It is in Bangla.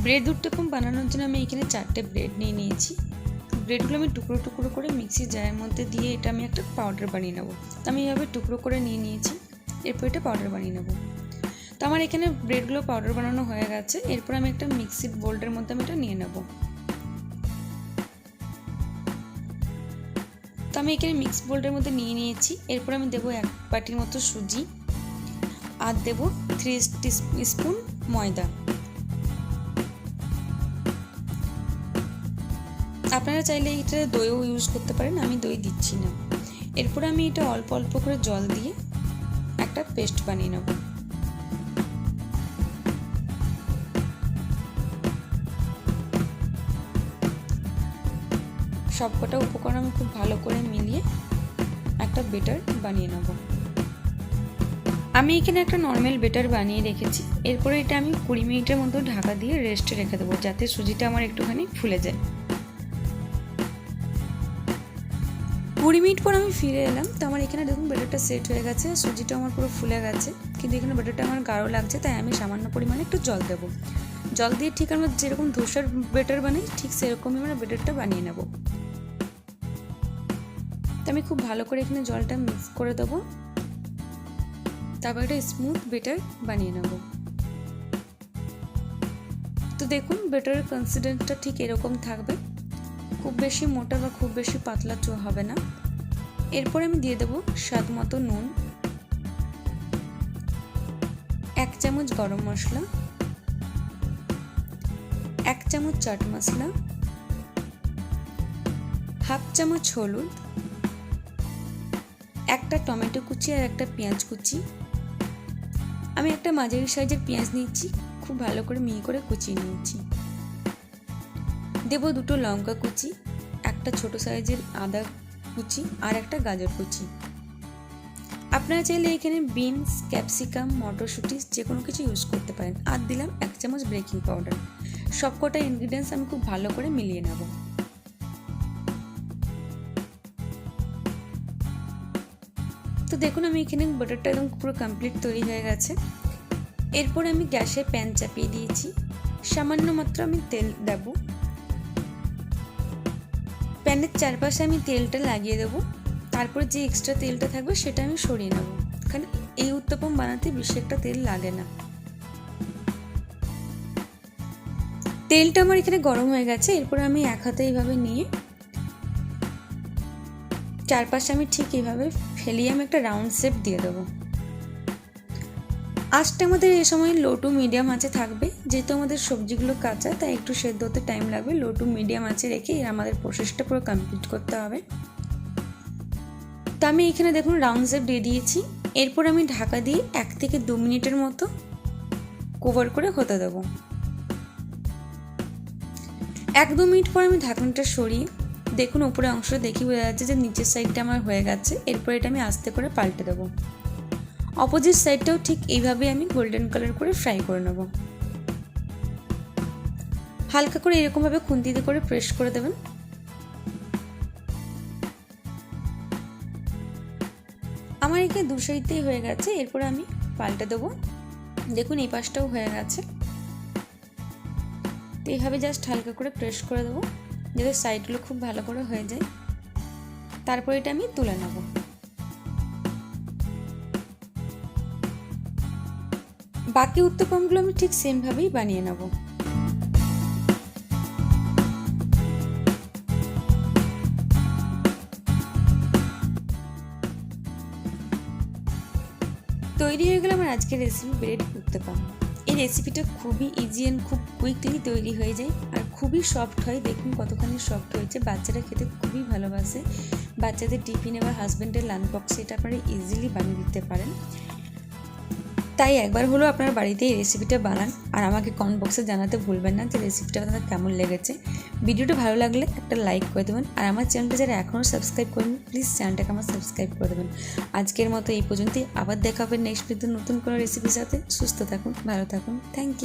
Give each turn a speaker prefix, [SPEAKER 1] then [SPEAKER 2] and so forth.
[SPEAKER 1] ব্রেড উত্তপম বানানোর জন্য আমি এখানে 4টে ব্রেড নিয়ে নিয়েছি। ব্রেডগুলো আমি টুকরো টুকরো করে মিক্সি জারের মধ্যে দিয়ে এটা আমি একটা পাউডার বানিয়ে নেব। তো আমি এইভাবে টুকরো করে নিয়ে নিয়েছি, এরপর এটা পাউডার বানিয়ে নেব। তো আমার এখানে ব্রেডগুলো পাউডার বানানো হয়ে গেছে। এরপর আমি একটা মিক্সির বোল্ডের মধ্যে আমি এটা নিয়ে নেব। তো আমি এখানে মিক্স বোল্ডের মধ্যে নিয়ে নিয়েছি। এরপর আমি দেবো 1 বাটির মতো সুজি আর দেবো 3 স্পুন ময়দা। আপনারা চাইলে এটা দইও ইউজ করতে পারেন, আমি দই দিচ্ছি না। এরপর আমি এটা অল্প অল্প করে জল দিয়ে একটা পেস্ট বানিয়ে নেব। সবকটা উপকরণ আমি খুব ভালো করে মিলিয়ে একটা বেটার বানিয়ে নেব। আমি এখানে একটা নর্মাল বেটার বানিয়ে রেখেছি। এরপরে এটা আমি 20 মিনিটের মতো ঢাকা দিয়ে রেস্টে রেখে দেবো, যাতে সুজিটা আমার একটুখানি ফুলে যায়। 20 মিনিট পর আমি ফিরে এলাম। তো আমার এখানে দেখুন বেটারটা সেট হয়ে গেছে, সুজিটা আমার পুরো ফুলে গেছে, কিন্তু এখানে বেটারটা আমার গাঢ় লাগছে, তাই আমি সামান্য পরিমাণে একটু জল দেবো। জল দিয়ে ঠিক আমরা যেরকম ধোসার বেটার বানাই ঠিক সেরকমই আমরা বেটারটা বানিয়ে নেব। তো আমি খুব ভালো করে এখানে জলটা মিক্স করে দেবো, তারপর একটা স্মুথ বেটার বানিয়ে নেব। তো দেখুন বেটারের কনসিস্টেন্সিটা ঠিক এরকম থাকবে, খুব বেশি মোটা বা খুব বেশি পাতলা হবে না। এরপর আমি দিয়ে দেবো স্বাদ মতো নুন, 1 চামচ গরম মশলা, 1 চামচ চাট মশলা, 1/2 চামচ হলুদ, একটা টমেটো কুচি আর একটা পেঁয়াজ কুচি। আমি একটা মাঝারি সাইজের পেঁয়াজ নিয়েছি, খুব ভালো করে মিহি করে কুচিয়ে নিয়েছি। দেবো 2টো লঙ্কা কুচি, একটা ছোট সাইজের আদা কুচি আর একটা গাজর কুচি। আপনারা চাইলে এখানে বিনস, ক্যাপসিকাম, মটরশুঁটি যে কোনো কিছু ইউজ করতে পারেন। আর দিলাম 1 চামচ বেকিং পাউডার। সবকটা ইনগ্রিডিয়েন্টস আমি খুব ভালো করে মিলিয়ে নেব। তো দেখুন আমি এখানে বাটারটা একদম পুরো কমপ্লিট তৈরি হয়ে গেছে। এরপর আমি গ্যাসে প্যান চাপিয়ে দিয়েছি, সামান্য মাত্র আমি তেল দেব। প্যানের চারপাশে আমি তেলটা লাগিয়ে দেবো, তারপরে যে এক্সট্রা তেলটা থাকবে সেটা আমি সরিয়ে নেব, কারণ এই উত্তপম বানাতে বেশি একটা তেল লাগে না। তেলটা আমার এখানে গরম হয়ে গেছে। এরপর আমি এক হাতে এইভাবে নিয়ে চারপাশে আমি ঠিক এইভাবে ফেলিয়ে আমি একটা রাউন্ড শেপ দিয়ে দেবো। আঁচটা আমাদের এই সময় লো টু মিডিয়াম আঁচে থাকবে, যেহেতু আমাদের সবজিগুলো কাঁচা তাই একটু সেদ্ধ হতে টাইম লাগবে। লো টু মিডিয়াম আঁচে রেখে আমাদের প্রসেসটা পুরো কমপ্লিট করতে হবে। তো আমি এখানে দেখুন রাউন্ড শেপ দিয়ে দিয়েছি। এরপর আমি ঢাকা দিয়ে 1 থেকে 2 মিনিটের মতো কভার করে হতে দেবো। 1-2 মিনিট পর আমি ঢাকনাটা সরিয়ে দেখুন উপরে অংশ দেখি বোঝা যাচ্ছে যে নিচের সাইডটা আমার হয়ে গেছে। এরপর এটা আমি আস্তে করে পাল্টে দেবো। অপোজিট সাইডটাও ঠিক এইভাবে আমি গোল্ডেন কালার করে ফ্রাই করে নেব। হালকা করে এরকমভাবে খুন্তিতে করে প্রেস করে দেবেন। আমার এখানে 2 সাইডতেই হয়ে গেছে। এরপর আমি পাল্টে দেবো। দেখুন এই পাশটাও হয়ে গেছে। তো এইভাবে জাস্ট হালকা করে প্রেস করে দেবো যাতে সাইডগুলো খুব ভালো করে হয়ে যায়। তারপর এটা আমি তুলে নেব। বাকি উত্তপমগুলো আমি ঠিক সেমভাবেই বানিয়ে নেব। তৈরি হয়ে গেল আমার আজকের রেসিপি ব্রেড উত্তপম। এই রেসিপিটা খুবই ইজি অ্যান্ড খুব কুইকলি তৈরি হয়ে যায় আর খুবই সফট হয়। দেখুন কতখানি সফট হয়েছে, বাচ্চারা খেতে খুবই ভালোবাসে। বাচ্চাদের টিফিনে বা হাজব্যান্ডের লাঞ্চ বক্সে এটা আপনারা ইজিলি বানিয়ে দিতে পারেন। তাই একবার হলো আপনার বাড়িতে এই রেসিপিটা বানান আর আমাকে কমেন্ট বক্সে জানাতে ভুলবেন না যে রেসিপিটা আপনাদের কেমন লেগেছে। ভিডিওটা ভালো লাগলে একটা লাইক করে দেবেন আর আমার চ্যানেলটা যারা এখনও সাবস্ক্রাইব করেন প্লিজ চ্যানেলটাকে আমার সাবস্ক্রাইব করে দেবেন। আজকের মতো এই পর্যন্তই, আবার দেখা হবে নেক্সট ভিডিওতে নতুন কোনো রেসিপির সাথে। সুস্থ থাকুন, ভালো থাকুন, থ্যাংক ইউ।